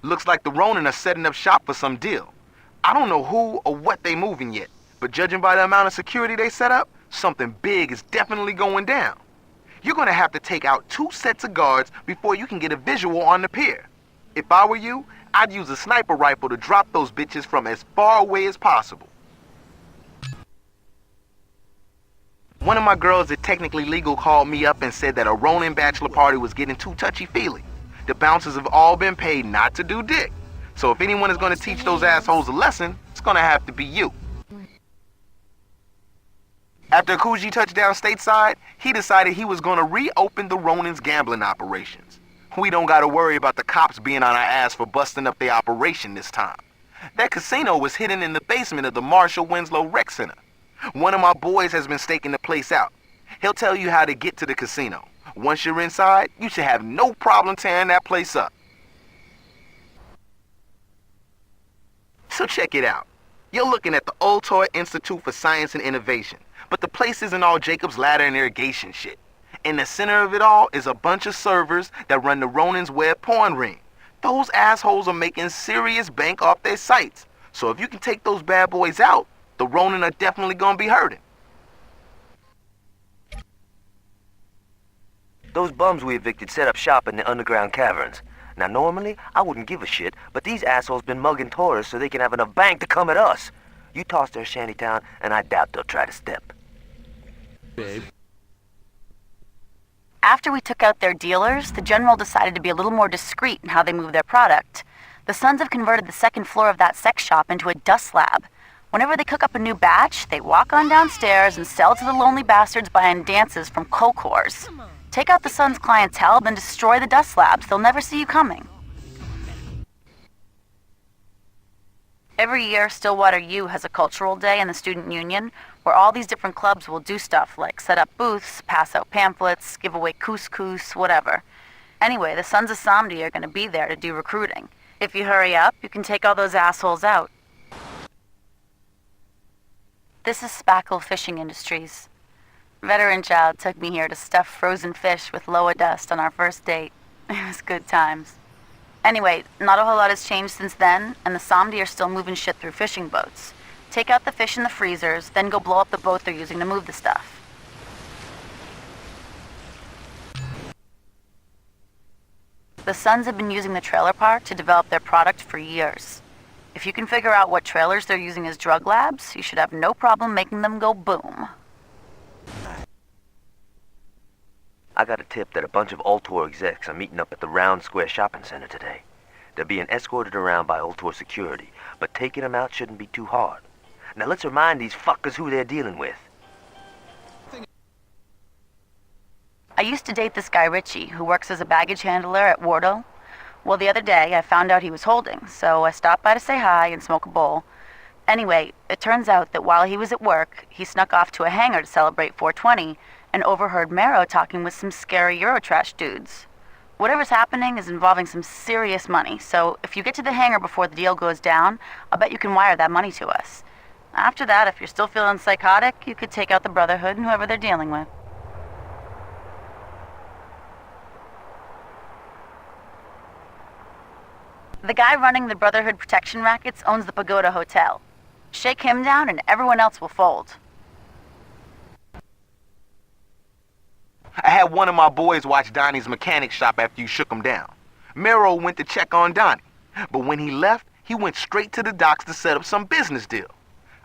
Looks like the Ronin are setting up shop for some deal. I don't know who or what they moving yet, but judging by the amount of security they set up, something big is definitely going down. You're gonna have to take out 2 sets of guards before you can get a visual on the pier. If I were you, I'd use a sniper rifle to drop those bitches from as far away as possible. One of my girls at Technically Legal called me up and said that a Ronin bachelor party was getting too touchy-feely. The bouncers have all been paid not to do dick. So if anyone is going to teach those assholes a lesson, it's going to have to be you. After Akuji touched down stateside, he decided he was going to reopen the Ronin's gambling operations. We don't got to worry about the cops being on our ass for busting up the operation this time. That casino was hidden in the basement of the Marshall Winslow Rec Center. One of my boys has been staking the place out. He'll tell you how to get to the casino. Once you're inside, you should have no problem tearing that place up. So check it out. You're looking at the Old Toy Institute for Science and Innovation, but the place isn't all Jacob's Ladder and irrigation shit. In the center of it all is a bunch of servers that run the Ronin's web porn ring. Those assholes are making serious bank off their sites. So if you can take those bad boys out, the Ronin are definitely gonna be hurting. Those bums we evicted set up shop in the underground caverns. Now normally, I wouldn't give a shit, but these assholes been mugging tourists so they can have enough bank to come at us. You toss their shantytown, and I doubt they'll try to step. Babe. After we took out their dealers, the General decided to be a little more discreet in how they move their product. The Sons have converted the second floor of that sex shop into a dust lab. Whenever they cook up a new batch, they walk on downstairs and sell to the lonely bastards buying dances from coke whores. Take out the Sun's clientele, then destroy the dust labs. They'll never see you coming. Every year, Stillwater U has a cultural day in the student union where all these different clubs will do stuff like set up booths, pass out pamphlets, give away couscous, whatever. Anyway, the Sons of Samdi are going to be there to do recruiting. If you hurry up, you can take all those assholes out. This is Spackle Fishing Industries. Veteran child took me here to stuff frozen fish with Loa dust on our first date. It was good times. Anyway, not a whole lot has changed since then, and the Samdi are still moving shit through fishing boats. Take out the fish in the freezers, then go blow up the boat they're using to move the stuff. The Sons have been using the trailer park to develop their product for years. If you can figure out what trailers they're using as drug labs, you should have no problem making them go boom. I got a tip that a bunch of Ultor execs are meeting up at the Round Square Shopping Center today. They're being escorted around by Ultor security, but taking them out shouldn't be too hard. Now let's remind these fuckers who they're dealing with. I used to date this guy Richie, who works as a baggage handler at Wardle. Well, the other day I found out he was holding, so I stopped by to say hi and smoke a bowl. Anyway, it turns out that while he was at work, he snuck off to a hangar to celebrate 420 and overheard Mero talking with some scary Eurotrash dudes. Whatever's happening is involving some serious money, so if you get to the hangar before the deal goes down, I'll bet you can wire that money to us. After that, if you're still feeling psychotic, you could take out the Brotherhood and whoever they're dealing with. The guy running the Brotherhood protection rackets owns the Pagoda Hotel. Shake him down and everyone else will fold. I had one of my boys watch Donnie's mechanic shop after you shook him down. Mero went to check on Donnie, but when he left, he went straight to the docks to set up some business deal.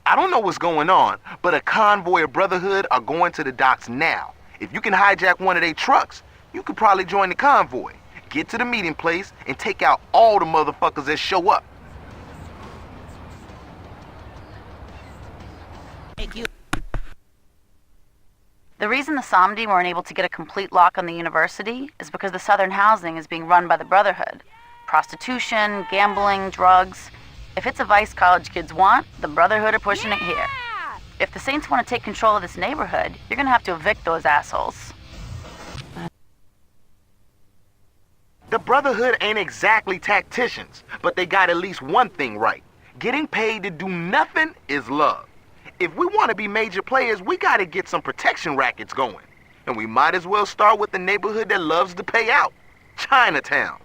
I don't know what's going on, but a convoy of Brotherhood are going to the docks now. If you can hijack one of their trucks, you could probably join the convoy, get to the meeting place, and take out all the motherfuckers that show up. The reason the Samdi weren't able to get a complete lock on the university is because the Southern housing is being run by the Brotherhood. Prostitution, gambling, drugs. If it's a vice college kids want, the Brotherhood are pushing it here. If the Saints want to take control of this neighborhood, you're gonna have to evict those assholes. The Brotherhood ain't exactly tacticians, but they got at least one thing right. Getting paid to do nothing is love. If we want to be major players, we gotta get some protection rackets going. And we might as well start with the neighborhood that loves to pay out, Chinatown.